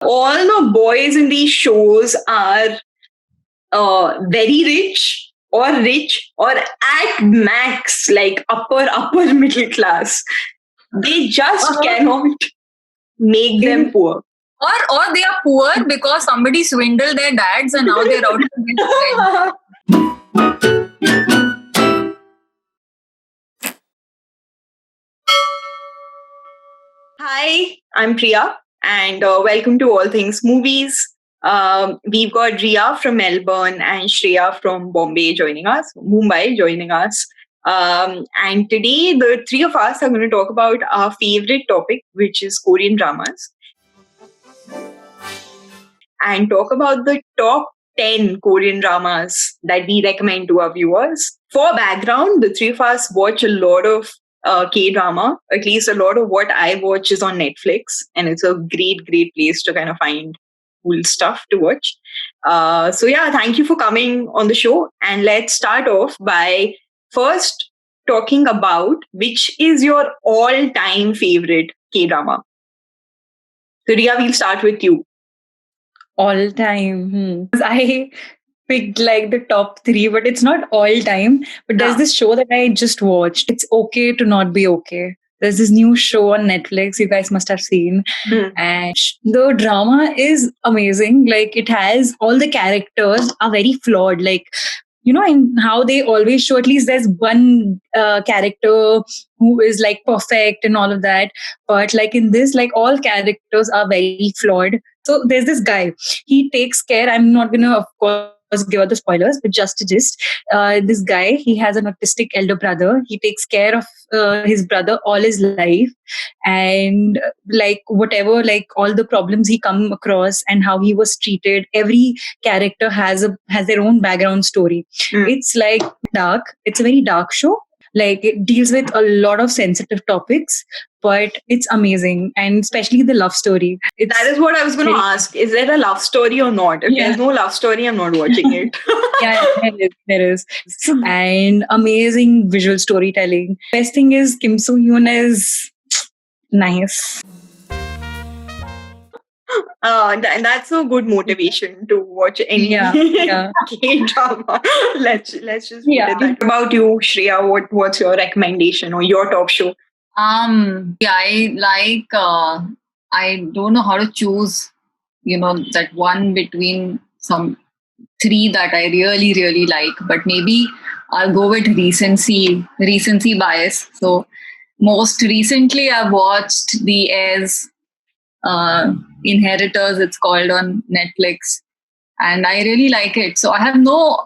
All the boys in these shows are very rich or at max like upper middle class. They just cannot make them poor. Or they are poor because somebody swindled their dads and now they're out to get rent. Hi, I'm Priya, and welcome to All Things Movies. We've got Ria from Melbourne and Shreya from Mumbai joining us. And today, the three of us are going to talk about our favorite topic, which is Korean dramas, and talk about the top 10 Korean dramas that we recommend to our viewers. For background, the three of us watch a lot of K drama, at least a lot of what I watch is on Netflix, and it's a great place to kind of find cool stuff to watch. So, yeah, thank you for coming on the show. And let's start off by first talking about which is your all time favorite K drama. So, Ria, we'll start with you. All time. I picked like the top three, but it's not all time. But there's this show that I just watched. It's Okay to Not Be Okay. There's this new show on Netflix you guys must have seen. And the drama is amazing. Like it has all the characters are very flawed. Like, you know, in how they always show, at least there's one character who is like perfect and all of that. But like in this, like all characters are very flawed. So there's this guy. He takes care. I'm not gonna, of course, give out the spoilers, but just to gist, this guy, he has an autistic elder brother. He takes care of his brother all his life, and like whatever, like all the problems he come across and how he was treated. Every character has their own background story. It's like dark. It's a very dark show. Like it deals with a lot of sensitive topics, but it's amazing, and especially the love story. That is what I was going to ask. Is there a love story or not? If there's no love story, I'm not watching it. Yeah, there is. And amazing visual storytelling. Best thing is Kim Soo Hyun is nice. That's a good motivation to watch any K-drama. Let's just put it that. What about you, Shreya? What's your recommendation or your top show? I like. I don't know how to choose. That one between some three that I really like. But maybe I'll go with recency bias. So most recently, I've watched The Heirs. Inheritors, it's called on Netflix, and I really like it. So I have no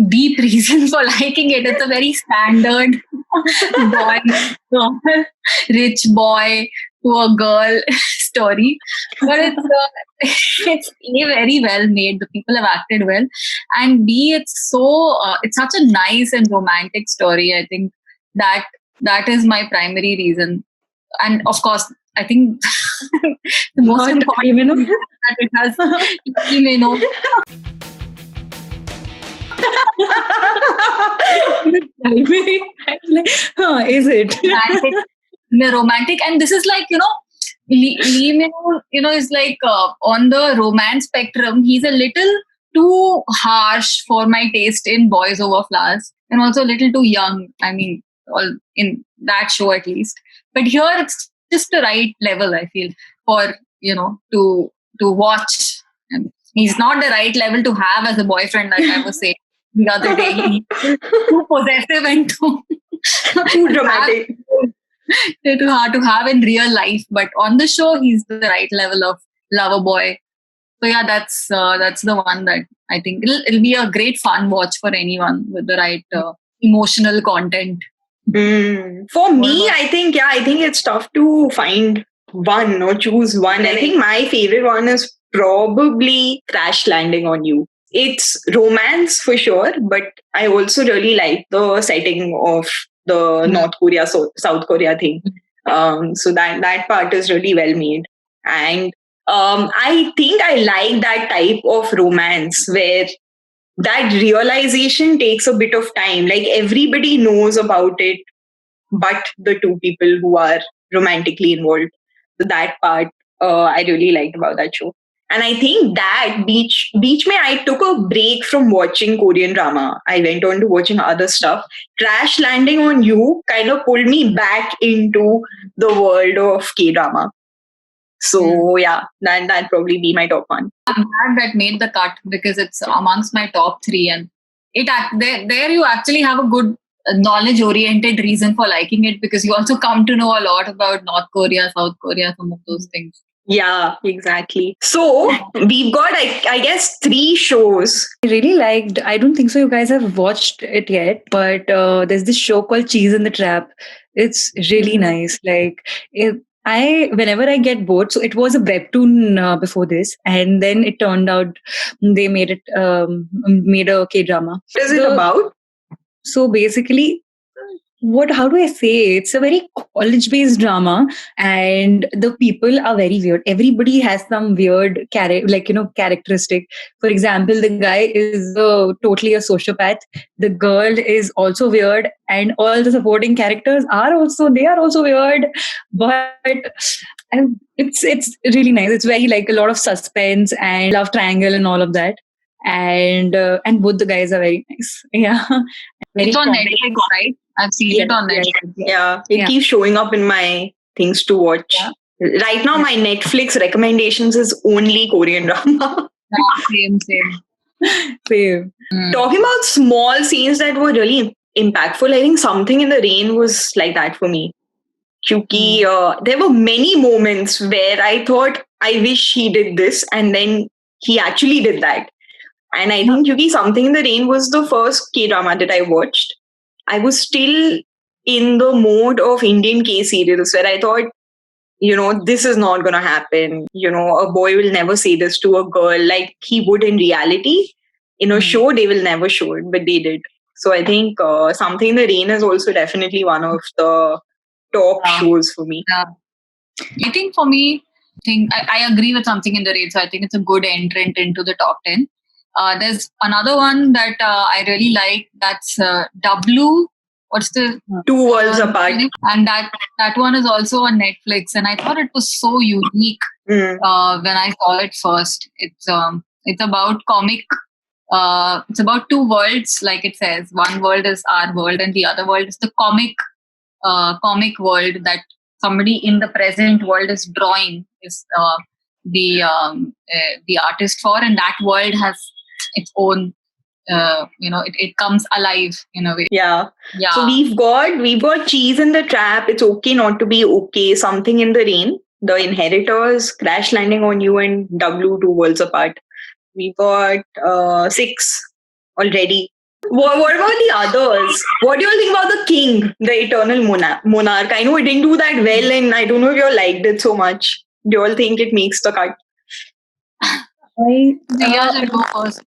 deep reason for liking it. It's a very standard rich boy to a girl story, but it's A, very well made. The people have acted well, and B, it's such a nice and romantic story. I think that is my primary reason, and of course, I think the most important is that it has Lee Is it romantic? And this is like Lee Min-ho, is like on the romance spectrum. He's a little too harsh for my taste in Boys Over Flowers, and also a little too young. I mean, in that show at least. But here it's just the right level, I feel, for to watch. And he's not the right level to have as a boyfriend, like I was saying the other day. He's too possessive and too dramatic. Too hard to have in real life. But on the show, he's the right level of lover boy. So yeah, that's the one that I think it'll be a great fun watch for anyone with the right emotional content. For me, I think it's tough to find one or choose one. I think my favorite one is probably Crash Landing on You. It's romance for sure, but I also really like the setting of the North Korea, South Korea thing. So that part is really well made. And I think I like that type of romance where that realization takes a bit of time. Like everybody knows about it, but the two people who are romantically involved. So that part I really liked about that show. And I think that beach mein I took a break from watching Korean drama. I went on to watching other stuff. Crash Landing on You kind of pulled me back into the world of K-drama. So yeah, that'd probably be my top one. I'm glad that made the cut because it's amongst my top 3, and there you actually have a good knowledge-oriented reason for liking it, because you also come to know a lot about North Korea, South Korea, some of those things. Yeah, exactly. So we've got, I guess, 3 shows. I really liked, I don't think so you guys have watched it yet, but there's this show called Cheese in the Trap. It's really nice. Like, whenever I get bored, so it was a webtoon before this, and then it turned out they made a K-drama. What is it about? So basically, how do I say? It's a very college-based drama, and the people are very weird. Everybody has some weird characteristic. For example, the guy is totally a sociopath. The girl is also weird, and all the supporting characters are also weird. But it's really nice. It's very like a lot of suspense and love triangle and all of that. And both the guys are very nice. Yeah, it's on Netflix, right? I've seen it on Netflix. Yeah, it keeps showing up in my things to watch. Yeah. Right now, my Netflix recommendations is only Korean drama. Same. Talking about small scenes that were really impactful, I think Something in the Rain was like that for me. Kyuki, there were many moments where I thought, I wish he did this, and then he actually did that. And I think Kyuki, Something in the Rain was the first K-drama that I watched. I was still in the mode of Indian K-serials where I thought, this is not going to happen. A boy will never say this to a girl like he would in reality. In a show, they will never show it, but they did. So I think Something in the Rain is also definitely one of the top shows for me. Yeah. I think for me, I agree with Something in the Rain. So I think it's a good entrant into the top 10. There's another one that I really like. That's W. What's the Two Worlds Apart? And that one is also on Netflix. And I thought it was so unique when I saw it first. It's about comic. It's about 2 worlds, like it says. One world is our world, and the other world is the comic world that somebody in the present world is drawing. Is the artist for, and that world has its own it comes alive in a way. Yeah. So we've got Cheese in the Trap, It's Okay Not to Be Okay, Something in the Rain, The Inheritors, Crash Landing on You, and W, 2 Worlds Apart. We've got 6 already. What about the others? What do you think about The King, The Eternal Monarch? I know it didn't do that well, and I don't know if you all liked it so much. Do you all think it makes the cut? I go first.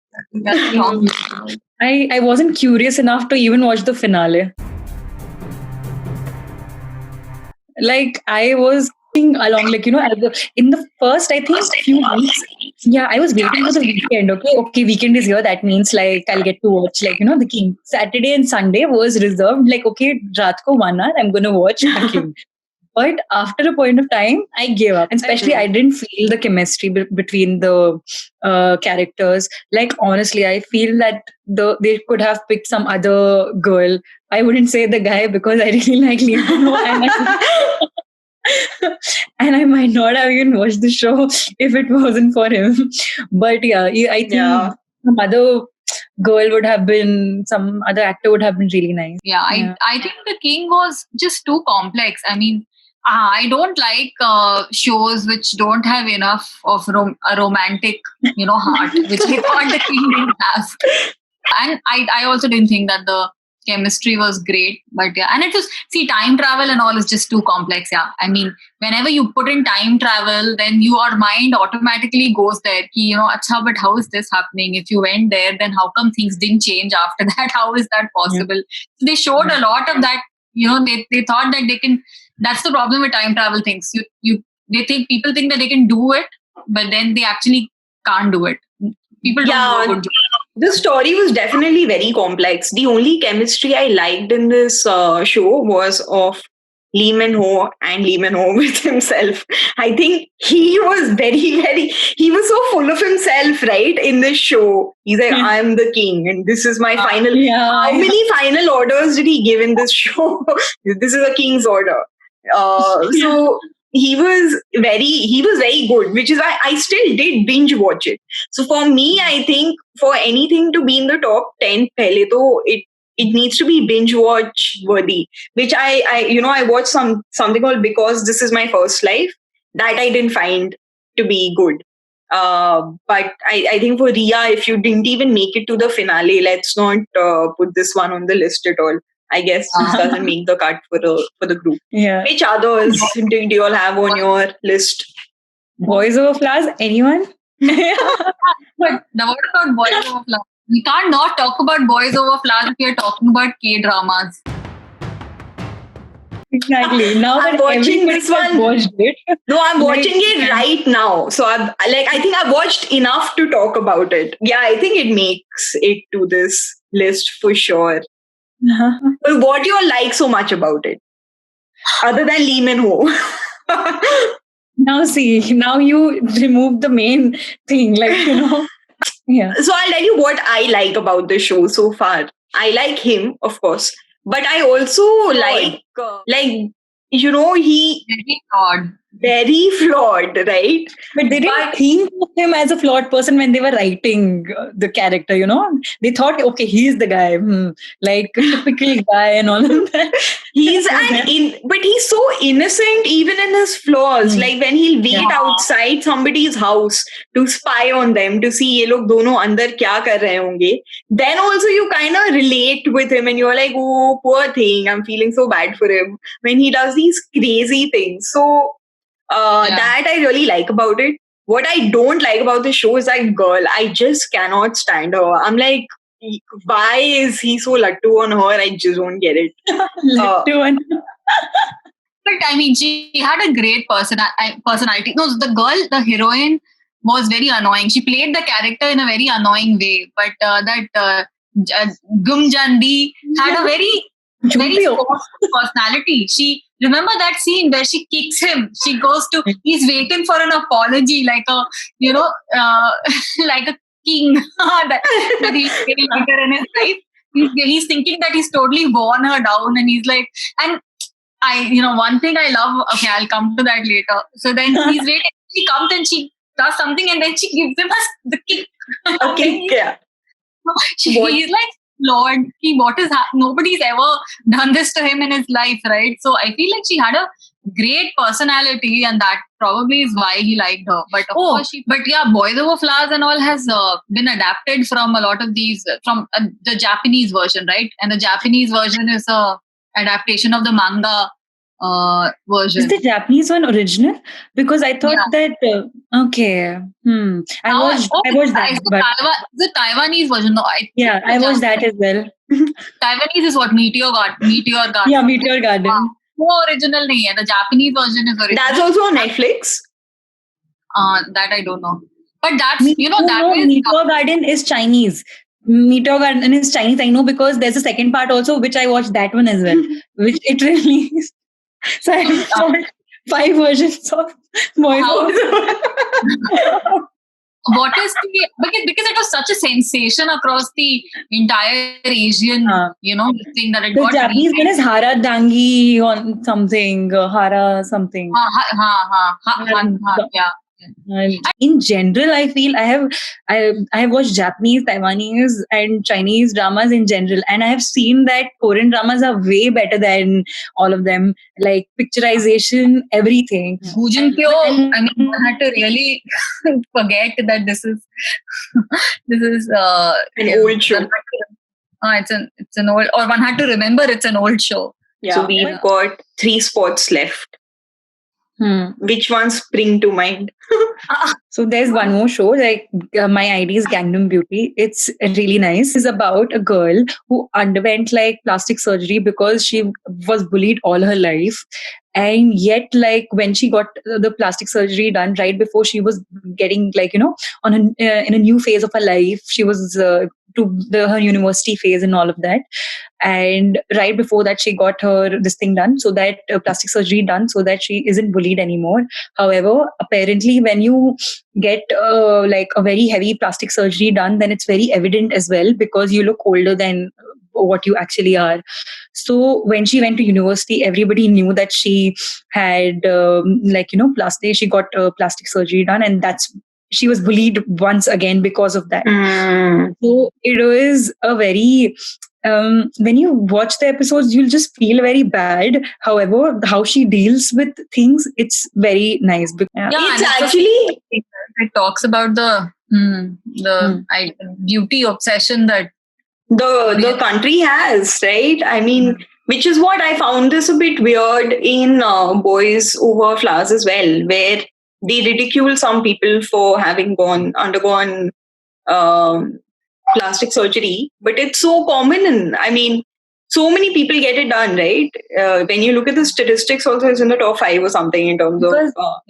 I wasn't curious enough to even watch the finale. Like, I was along, in the first, I think, few weeks. Yeah, I was waiting for the weekend. Okay, weekend is here. That means like I'll get to watch The King. Saturday and Sunday was reserved. Like, okay, raat ko 1 hour, I'm gonna watch The King. But after a point of time, I gave up. And especially, I didn't feel the chemistry between the characters. Like, honestly, I feel that they could have picked some other girl. I wouldn't say the guy because I really like Leonardo. And I might not have even watched the show if it wasn't for him. But yeah, I think some other actor would have been really nice. Yeah, I think The King was just too complex. I mean, I don't like shows which don't have enough of a romantic, heart, which I thought The King didn't have. And I also didn't think that the chemistry was great, but yeah, and it was, time travel and all is just too complex. Yeah, I mean, whenever you put in time travel, then your mind automatically goes there. Acha, but how is this happening? If you went there, then how come things didn't change after that? How is that possible? Yeah. So they showed a lot of that. They thought that they can. That's the problem with time travel things. People think that they can do it, but then they actually can't do it. People don't know. The story was definitely very complex. The only chemistry I liked in this show was of Lee Min Ho and Lee Min Ho with himself. I think he was he was so full of himself, right? In this show. He's like, I'm the king and this is my final. How many final orders did he give in this show? This is a king's order. So he was very good, which is why I still did binge watch it. So for me, I think for anything to be in the top 10, pehle to it needs to be binge watch worthy, which I watched something called Because This Is My First Life, that I didn't find to be good. But I think for Rhea, if you didn't even make it to the finale, let's not put this one on the list at all. I guess this doesn't make the cut for the group. Yeah. Which others do you all have on your list? Boys Over Flowers? Anyone? But what about Boys Over Flowers? We can't not talk about Boys Over Flowers if we are talking about K-dramas. Exactly. Now I'm that watching this one. Watched it. No, I'm watching it right now. So I think I've watched enough to talk about it. Yeah, I think it makes it to this list for sure. But what do you like so much about it? Other than Lee Min Ho. Now you remove the main thing, Yeah. So I'll tell you what I like about the show so far. I like him, of course. But I also he very flawed, right? But they didn't think of him as a flawed person when they were writing the character, They thought, okay, he's the guy, like a typical guy and all of that. But he's so innocent even in his flaws. Like when he'll wait outside somebody's house to spy on them to see ye log dono andar kya kar rahe honge. Then also you kind of relate with him and you're like, oh, poor thing, I'm feeling so bad for him when he does these crazy things. So that I really like about it. What I don't like about the show is that girl. I just cannot stand her. I'm like, why is he so lattu on her? I just don't get it. Lattu on. But I mean, she had a great personality. No, the heroine, was very annoying. She played the character in a very annoying way. But Gumjandi had a very personality. Remember that scene where she kicks him? She goes to, he's waiting for an apology, like a, like a king that he'll pay later in his life. He's thinking that he's totally worn her down, and he's like, and one thing I love, okay, I'll come to that later. So then he's waiting, she comes and she does something and then she gives him the kick. A kick, yeah. He's like, Lord, nobody's ever done this to him in his life, right? So I feel like she had a great personality, and that probably is why he liked her. But of course, Boys Over Flowers and all has been adapted from a lot of these, from the Japanese version, right? And the Japanese version is a adaptation of the manga version. Is the Japanese one original? Because I thought that okay. I watched that. The Taiwanese version. No, I watched that as well. Taiwanese is what? Meteor Garden. Yeah, Meteor Garden. No original nahi hai. The Japanese version is original. That's also on Netflix. That I don't know. But that's Meteor Garden is Chinese. Meteor Garden is Chinese. I know because there's a second part also which I watched that one as well, which it really is. So I saw 5 versions of Boys Over. What is because it was such a sensation across the entire Asian, thing that it got. The Japanese one is Hara Dangi on something, Hara something. Yeah. In general, I feel I have watched Japanese, Taiwanese, and Chinese dramas in general, and I have seen that Korean dramas are way better than all of them. Like picturization, everything. Gu Jin-pyo, I mean, one had to really forget that this is an old show. It's an old, or one had to remember it's an old show. Yeah. So we've got 3 spots left. Which ones spring to mind? So there's one more show, like My ID is Gangnam Beauty. It's really nice. It's about a girl who underwent like plastic surgery because she was bullied all her life. And yet, like when she got the plastic surgery done right before she was getting in a new phase of her life, she was her university phase and all of that. And right before that, she got this thing done, so that plastic surgery done, so that she isn't bullied anymore. However, apparently, when you get like a very heavy plastic surgery done, then it's very evident as well, because you look older than what you actually are. So when she went to university, everybody knew that she had plastic. She got plastic surgery done, and she was bullied once again because of that. So it was a very when you watch the episodes, you'll just feel very bad. However, how she deals with things, it's very nice. It's actually it talks about the beauty obsession that the country has, right? I mean, which is what I found this a bit weird in Boys Over Flowers as well, where they ridicule some people for having undergone plastic surgery, but it's so common, and I mean, so many people get it done, right? When you look at the statistics, also it's in the top 5 or something in terms of.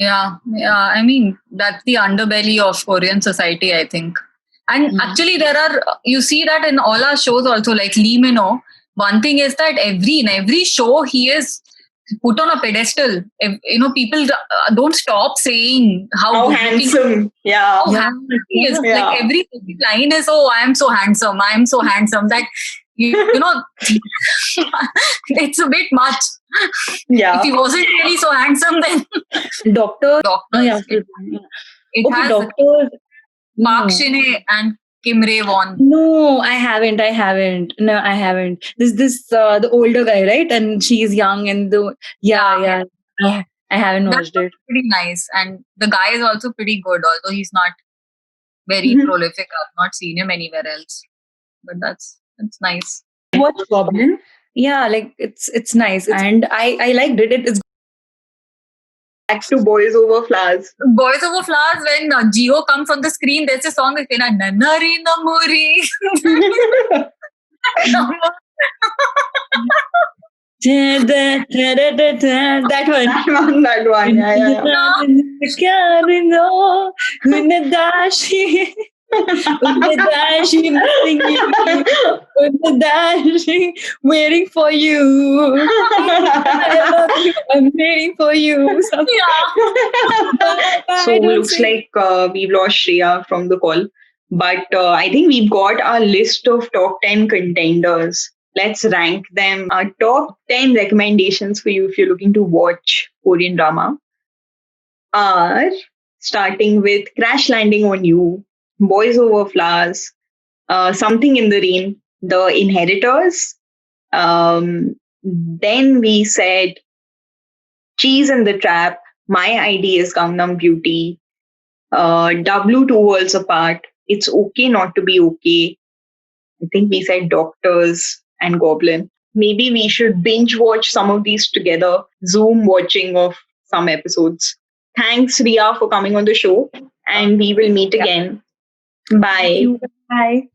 I mean, that's the underbelly of Korean society, I think. And actually, you see that in all our shows also, like Lee Min-ho. One thing is that in every show he is put on a pedestal. People don't stop saying how handsome. How handsome he is. Yeah. Like every line is, "Oh, I am so handsome. I am so handsome." That it's a bit much. Yeah. If he wasn't really so handsome, then Doctor. It has Doctor Park Shin-hye and Kim Rae-won. No, I haven't. No, I haven't. This the older guy, right? And she's young, and I haven't watched it. Pretty nice, and the guy is also pretty good. Although he's not very prolific, I've not seen him anywhere else. But that's nice. What's Goblin? Yeah, like it's nice, and I liked it. It's back to Boys Over Flowers. Boys Over Flowers, when Jio comes on the screen, there's a song like Nanari Namuri. That one. Waiting for you. I'm waiting for you. So looks like we've lost Shreya from the call. But I think we've got our list of top 10 contenders. Let's rank them. Our top 10 recommendations for you if you're looking to watch Korean drama are starting with Crash Landing on You, Boys Over Flowers, Something in the Rain, The Inheritors. Then we said Cheese and the Trap, My ID is Gangnam Beauty, W Two Worlds Apart, It's Okay Not to Be Okay. I think we said Doctors and Goblin. Maybe we should binge watch some of these together, Zoom watching of some episodes. Thanks, Riya, for coming on the show, and we will meet again. Bye. Bye.